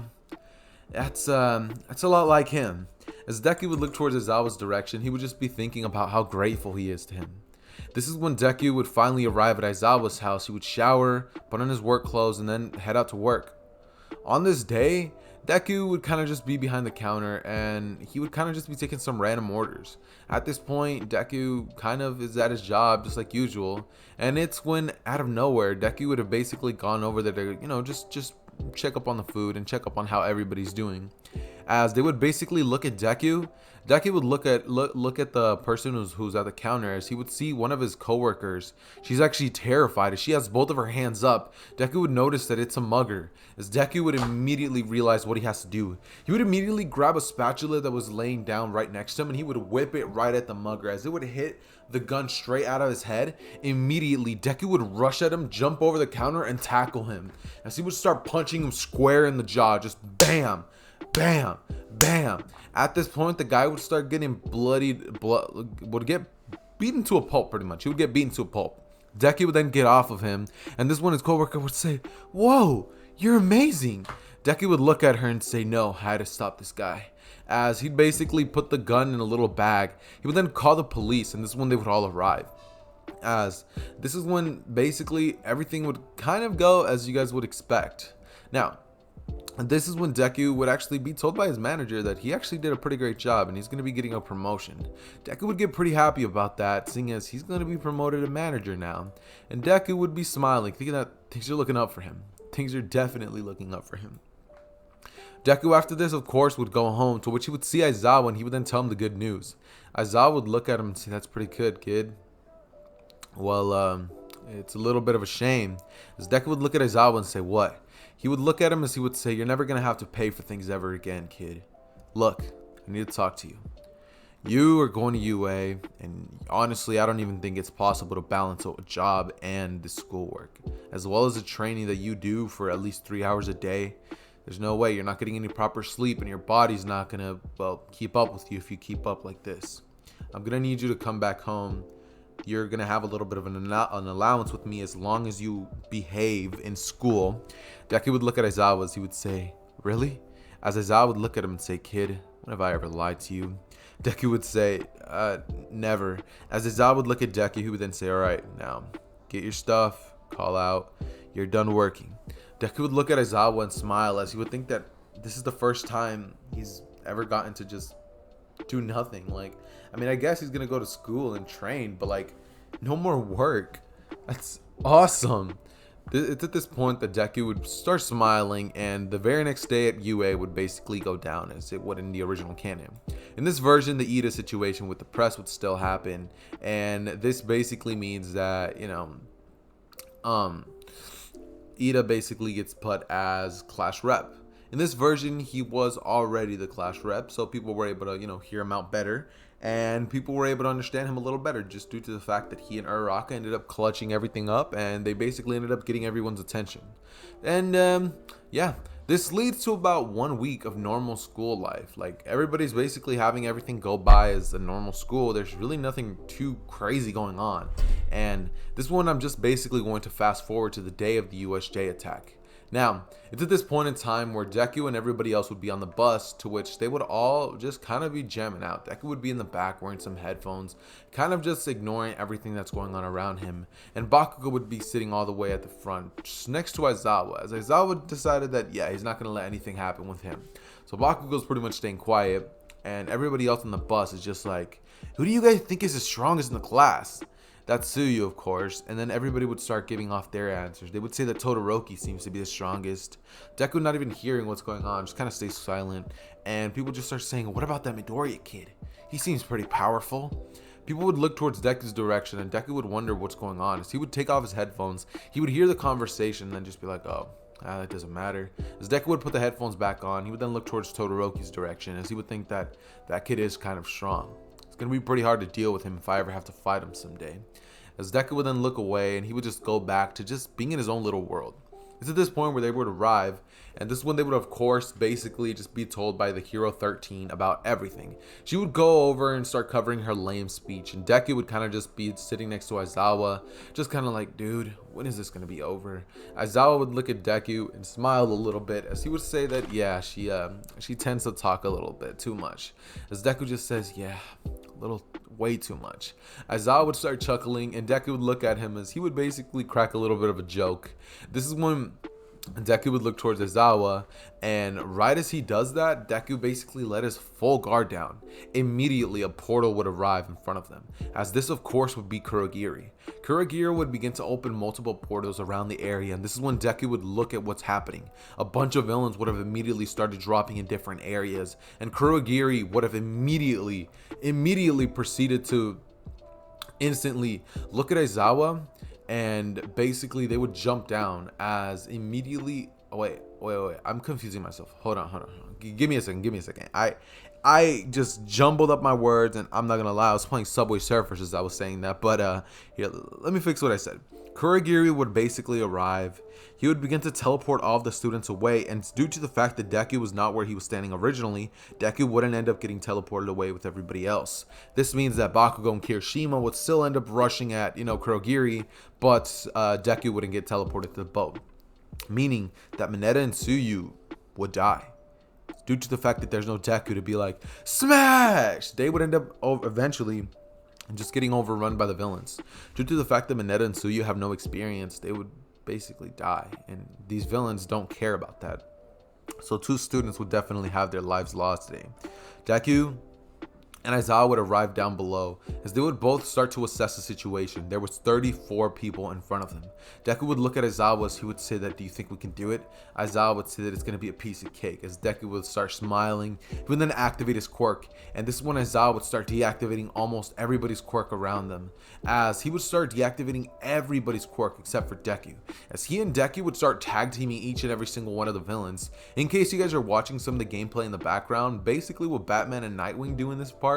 that's a lot like him. As Deku would look towards Aizawa's direction, he would just be thinking about how grateful he is to him. This is when Deku would finally arrive at Aizawa's house. He would shower, put on his work clothes, and then head out to work. On this day, Deku would kind of just be behind the counter and he would kind of just be taking some random orders. At this point, Deku kind of is at his job just like usual. And it's when out of nowhere, Deku would have basically gone over there to, just check up on the food and check up on how everybody's doing. As they would basically look at Deku, Deku would look at the person who's at the counter as he would see one of his coworkers. She's actually terrified as she has both of her hands up. Deku would notice that it's a mugger. As Deku would immediately realize what he has to do. He would immediately grab a spatula that was laying down right next to him and he would whip it right at the mugger. As it would hit the gun straight out of his head, immediately Deku would rush at him, jump over the counter and tackle him. As he would start punching him square in the jaw, just bam, bam, bam. At this point, the guy would start getting would get beaten to a pulp pretty much. He would get beaten to a pulp. Deku would then get off of him, and this one his coworker would say, "Whoa, you're amazing." Deku would look at her and say, "No, I had to stop this guy." As he'd basically put the gun in a little bag, he would then call the police, and this is when they would all arrive. As this is when basically everything would kind of go as you guys would expect. Now, this is when Deku would actually be told by his manager that he actually did a pretty great job and he's going to be getting a promotion. Deku would get pretty happy about that, seeing as he's going to be promoted to manager now. And Deku would be smiling, thinking that things are looking up for him. Things are definitely looking up for him. Deku after this, of course, would go home, to which he would see Aizawa and he would then tell him the good news. Aizawa would look at him and say, "That's pretty good, kid. Well, it's a little bit of a shame." As Deku would look at Aizawa and say, "What?" He would look at him as he would say, "You're never going to have to pay for things ever again, kid. Look, I need to talk to you. You are going to UA, and honestly, I don't even think it's possible to balance a job and the schoolwork, as well as the training that you do for at least 3 hours a day. There's no way. You're not getting any proper sleep, and your body's not going to, well, keep up with you if you keep up like this. I'm going to need you to come back home. You're going to have a little bit of an allowance with me as long as you behave in school." Deku would look at Aizawa as he would say, "Really?" As Aizawa would look at him and say, "Kid, when have I ever lied to you?" Deku would say, "Never." As Aizawa would look at Deku, he would then say, "All right, now get your stuff, call out. You're done working." Deku would look at Aizawa and smile as he would think that this is the first time he's ever gotten to just do nothing. I guess he's gonna go to school and train, but no more work. That's awesome. It's at this point that Deku would start smiling, and the very next day at UA would basically go down as it would in the original canon. In this version, the Ida situation with the press would still happen, and this basically means that, Ida basically gets put as Clash Rep. In this version, he was already the Clash Rep, so people were able to, hear him out better, and people were able to understand him a little better just due to the fact that he and Uraraka ended up clutching everything up, and they basically ended up getting everyone's attention. And yeah, this leads to about 1 week of normal school life. Like, everybody's basically having everything go by as a normal school. There's really nothing too crazy going on. And this one, I'm just basically going to fast forward to the day of the USJ attack. Now, it's at this point in time where Deku and everybody else would be on the bus, to which they would all just kind of be jamming out. Deku would be in the back wearing some headphones, kind of just ignoring everything that's going on around him. And Bakugo would be sitting all the way at the front, just next to Aizawa, as Aizawa decided that, yeah, he's not going to let anything happen with him. So Bakugo's pretty much staying quiet, and everybody else on the bus is just like, who do you guys think is the strongest in the class? That's Tsuyu, of course, and then everybody would start giving off their answers. They would say that Todoroki seems to be the strongest. Deku, not even hearing what's going on, just kind of stays silent, and people just start saying, what about that Midoriya kid? He seems pretty powerful. People would look towards Deku's direction, and Deku would wonder what's going on. As he would take off his headphones, he would hear the conversation and then just be like, oh, that doesn't matter. As Deku would put the headphones back on, he would then look towards Todoroki's direction, as he would think that that kid is kind of strong. It's going to be pretty hard to deal with him if I ever have to fight him someday. As Deku would then look away, and he would just go back to just being in his own little world. It's at this point where they would arrive, and this is when they would, of course, basically just be told by the Hero 13 about everything. She would go over and start covering her lame speech, and Deku would kind of just be sitting next to Aizawa, just kind of like, dude, when is this going to be over? Aizawa would look at Deku and smile a little bit, as he would say that, yeah, she tends to talk a little bit too much. As Deku just says, yeah, a little way too much. Aizawa would start chuckling, and Deku would look at him as he would basically crack a little bit of a joke. This is when Deku would look towards Aizawa, and right as he does that, Deku basically let his full guard down. Immediately, a portal would arrive in front of them, as this of course would be Kurogiri. Kurogiri would begin to open multiple portals around the area, and this is when Deku would look at what's happening. A bunch of villains would have immediately started dropping in different areas, and Kurogiri would have immediately proceeded to instantly look at Aizawa, and basically they would jump down as immediately. Wait, I'm confusing myself. Hold on. Give me a second. I just jumbled up my words, and I'm not gonna lie, I was playing Subway Surfers as I was saying that, but here, let me fix what I said. Kurogiri would basically arrive. He would begin to teleport all of the students away, and due to the fact that Deku was not where he was standing originally, Deku wouldn't end up getting teleported away with everybody else. This means that Bakugo and Kirishima would still end up rushing at, Kurogiri, but Deku wouldn't get teleported to the boat. Meaning that Mineta and Tsuyu would die. Due to the fact that there's no Deku to be like, smash! They would end up eventually just getting overrun by the villains. Due to the fact that Mineta and Tsuyu have no experience, they would basically die. And these villains don't care about that. So 2 students would definitely have their lives lost today. Deku and Aizawa would arrive down below, as they would both start to assess the situation. There was 34 people in front of them. Deku would look at Aizawa as he would say that, do you think we can do it? Aizawa would say that it's going to be a piece of cake, as Deku would start smiling. He would then activate his quirk, and this is when Aizawa would start deactivating almost everybody's quirk around them, as he would start deactivating everybody's quirk except for Deku, as he and Deku would start tag teaming each and every single one of the villains. In case you guys are watching some of the gameplay in the background, basically what Batman and Nightwing do in this part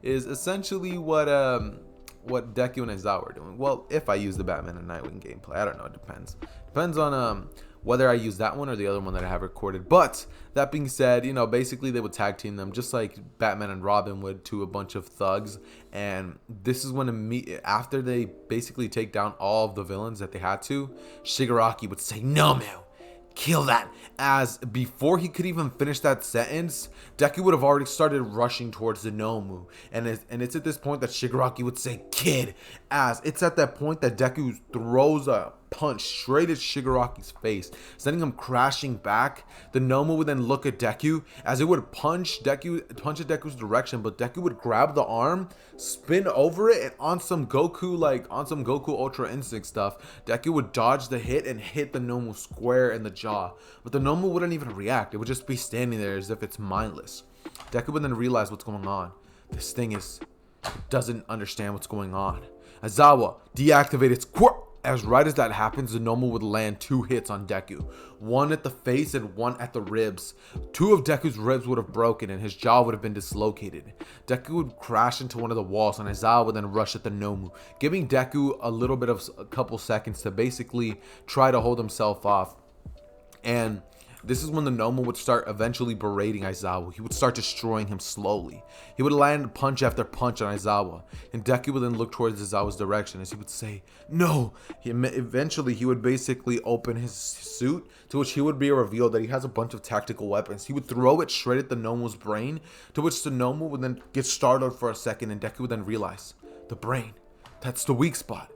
is essentially what Deku and Aizawa are doing. Well, if I use the Batman and Nightwing gameplay, I don't know, it depends on whether I use that one or the other one that I have recorded. But that being said, basically they would tag team them just like Batman and Robin would to a bunch of thugs, and this is when after they basically take down all of the villains that they had to, Shigaraki would say, "No, kill that," as before he could even finish that sentence, Deku would have already started rushing towards the Nomu, and it's at this point that Shigaraki would say, "Kid," as it's at that point that Deku throws a punch straight at Shigaraki's face, sending him crashing back. The Nomu would then look at Deku as it would punch at Deku's direction, but Deku would grab the arm, spin over it, and on some Goku Ultra Instinct stuff, Deku would dodge the hit and hit the Nomu square in the jaw. But the Nomu wouldn't even react. It would just be standing there as if it's mindless. Deku would then realize what's going on. This thing doesn't understand what's going on. Aizawa deactivated Squirt. As right as that happens, the Nomu would land 2 hits on Deku. One at the face and one at the ribs. 2 of Deku's ribs would have broken and his jaw would have been dislocated. Deku would crash into one of the walls and Aizawa would then rush at the Nomu, giving Deku a couple seconds to basically try to hold himself off. And this is when the Nomu would start eventually berating Aizawa. He would start destroying him slowly. He would land punch after punch on Aizawa, and Deku would then look towards Aizawa's direction as he would say, "No!" Eventually, he would basically open his suit, to which he would be revealed that he has a bunch of tactical weapons. He would throw it straight at the Nomu's brain, to which the Nomu would then get startled for a second, and Deku would then realize, the brain, that's the weak spot.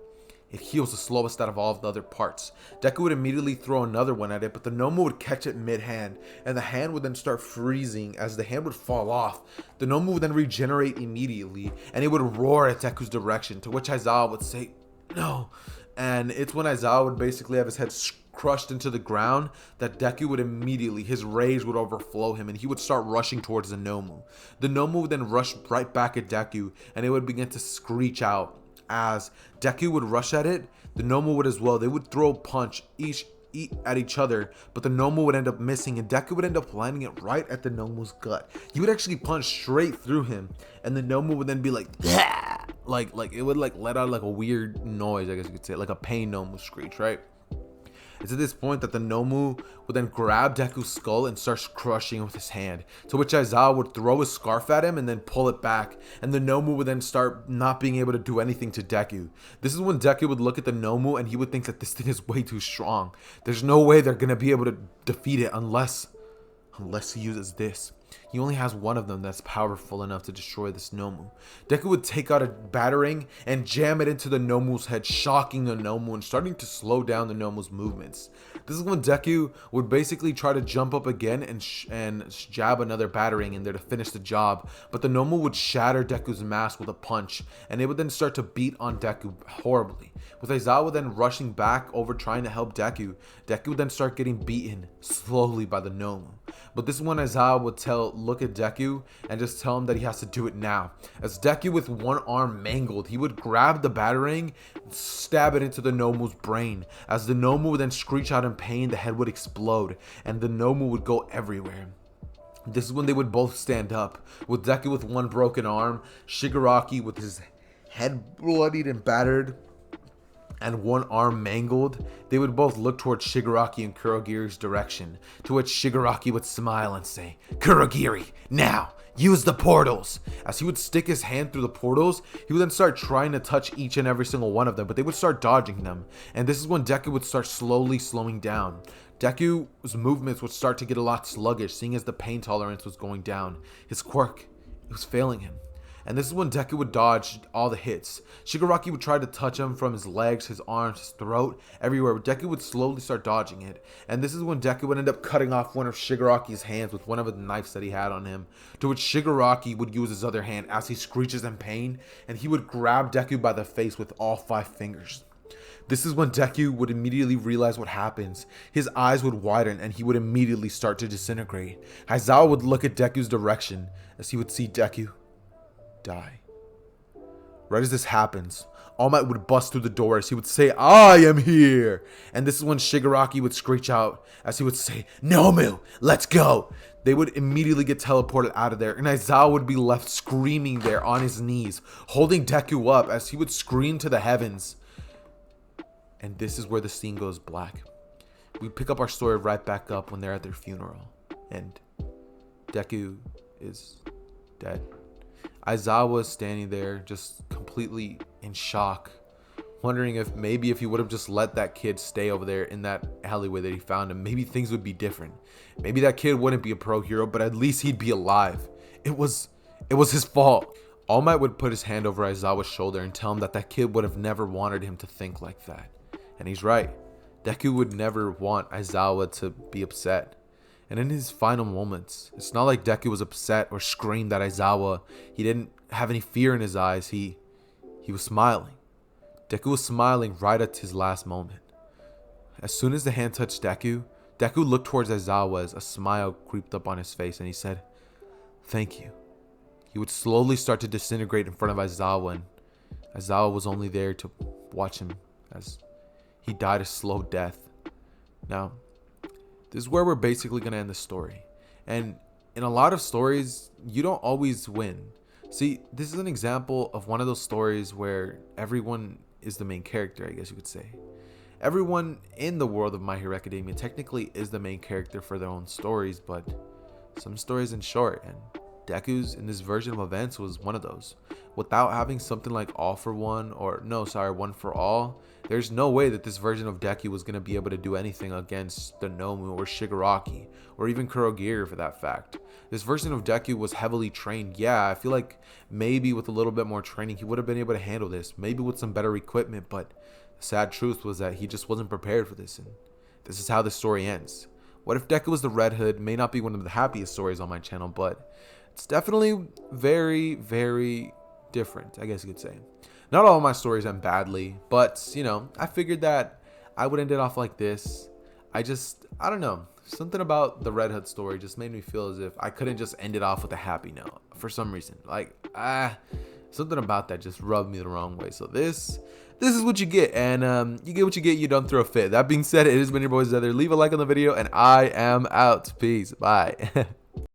It heals the slowest out of all of the other parts. Deku would immediately throw another one at it, but the Nomu would catch it mid-hand, and the hand would then start freezing. As the hand would fall off, the Nomu would then regenerate immediately, and it would roar at Deku's direction, to which Aizawa would say, "No." And it's when Aizawa would basically have his head crushed into the ground that Deku would immediately, his rage would overflow him, and he would start rushing towards the Nomu. The Nomu would then rush right back at Deku, and it would begin to screech out. As Deku would rush at it, the Nomu would as well. They would throw a punch at each other, but the Nomu would end up missing, and Deku would end up landing it right at the Nomu's gut. He would actually punch straight through him, and the Nomu would then be like, "Yeah!" like it would like let out like a weird noise, I guess you could say, like a pain Nomu screech, right? It's at this point that the Nomu would then grab Deku's skull and starts crushing him with his hand, to which Aizawa would throw his scarf at him and then pull it back, and the Nomu would then start not being able to do anything to Deku. This is when Deku would look at the Nomu and he would think that this thing is way too strong. There's no way they're gonna be able to defeat it unless he uses this. He only has one of them that's powerful enough to destroy this Nomu. Deku would take out a batarang and jam it into the Nomu's head, shocking the Nomu and starting to slow down the Nomu's movements. This is when Deku would basically try to jump up again and jab another batarang in there to finish the job, but the Nomu would shatter Deku's mask with a punch, and it would then start to beat on Deku horribly. With Aizawa then rushing back over trying to help Deku, Deku would then start getting beaten slowly by the Nomu. But this is when Aizawa would look at Deku and just tell him that he has to do it now. As Deku, with one arm mangled, he would grab the batarang and stab it into the Nomu's brain. As the Nomu would then screech out in pain, the head would explode and the Nomu would go everywhere. This is when they would both stand up, with Deku with one broken arm, Shigaraki with his head bloodied and battered, and one arm mangled. They would both look towards Shigaraki and Kurogiri's direction, to which Shigaraki would smile and say, "Kurogiri, now, use the portals." As he would stick his hand through the portals, he would then start trying to touch each and every single one of them, but they would start dodging them. And this is when Deku would start slowly slowing down. Deku's movements would start to get a lot sluggish, seeing as the pain tolerance was going down. His quirk, it was failing him. And this is when Deku would dodge all the hits. Shigaraki would try to touch him from his legs, his arms, his throat, everywhere, but Deku would slowly start dodging it. And this is when Deku would end up cutting off one of Shigaraki's hands with one of the knives that he had on him, to which Shigaraki would use his other hand as he screeches in pain, and he would grab Deku by the face with all 5 fingers. This is when Deku would immediately realize what happens. His eyes would widen and he would immediately start to disintegrate. Aizawa would look at Deku's direction as he would see Deku die. Right as this happens, All Might would bust through the door as he would say, "I am here!" And this is when Shigaraki would screech out as he would say, "Nomu, let's go!" They would immediately get teleported out of there, and Aizawa would be left screaming there on his knees, holding Deku up as he would scream to the heavens. And this is where the scene goes black. We pick up our story right back up when they're at their funeral, and Deku is dead. Aizawa is standing there just completely in shock, wondering if maybe if he would have just let that kid stay over there in that alleyway that he found him, maybe things would be different. Maybe that kid wouldn't be a pro hero, but at least he'd be alive. It was his fault. All Might would put his hand over Aizawa's shoulder and tell him that that kid would have never wanted him to think like that. And he's right. Deku would never want Aizawa to be upset. And in his final moments, it's not like Deku was upset or screamed at Aizawa. He didn't have any fear in his eyes. He was smiling. Deku was smiling right at his last moment. As soon as the hand touched Deku, Deku looked towards Aizawa as a smile creeped up on his face, and he said, "Thank you." He would slowly start to disintegrate in front of Aizawa, and Aizawa was only there to watch him as he died a slow death. Now, this is where we're basically going to end the story. And in a lot of stories, you don't always win. See, this is an example of one of those stories where everyone is the main character, I guess you could say. Everyone in the world of My Hero Academia technically is the main character for their own stories, but some stories in short, and Deku's in this version of events was one of those. Without having something like All for One, or no, sorry, One for All, there's no way that this version of Deku was going to be able to do anything against the Nomu or Shigaraki, or even Kurogiri for that fact. This version of Deku was heavily trained. Yeah, I feel like maybe with a little bit more training, he would have been able to handle this. Maybe with some better equipment, but the sad truth was that he just wasn't prepared for this, and this is how the story ends. What If Deku Was the Red Hood may not be one of the happiest stories on my channel, but it's definitely very, very different, I guess you could say. Not all of my stories end badly, but, you know, I figured that I would end it off like this. I don't know. Something about the Red Hood story just made me feel as if I couldn't just end it off with a happy note for some reason. Like, something about that just rubbed me the wrong way. So this is what you get, and you get what you get. You don't throw a fit. That being said, it has been your boy Zether. Leave a like on the video, and I am out. Peace. Bye.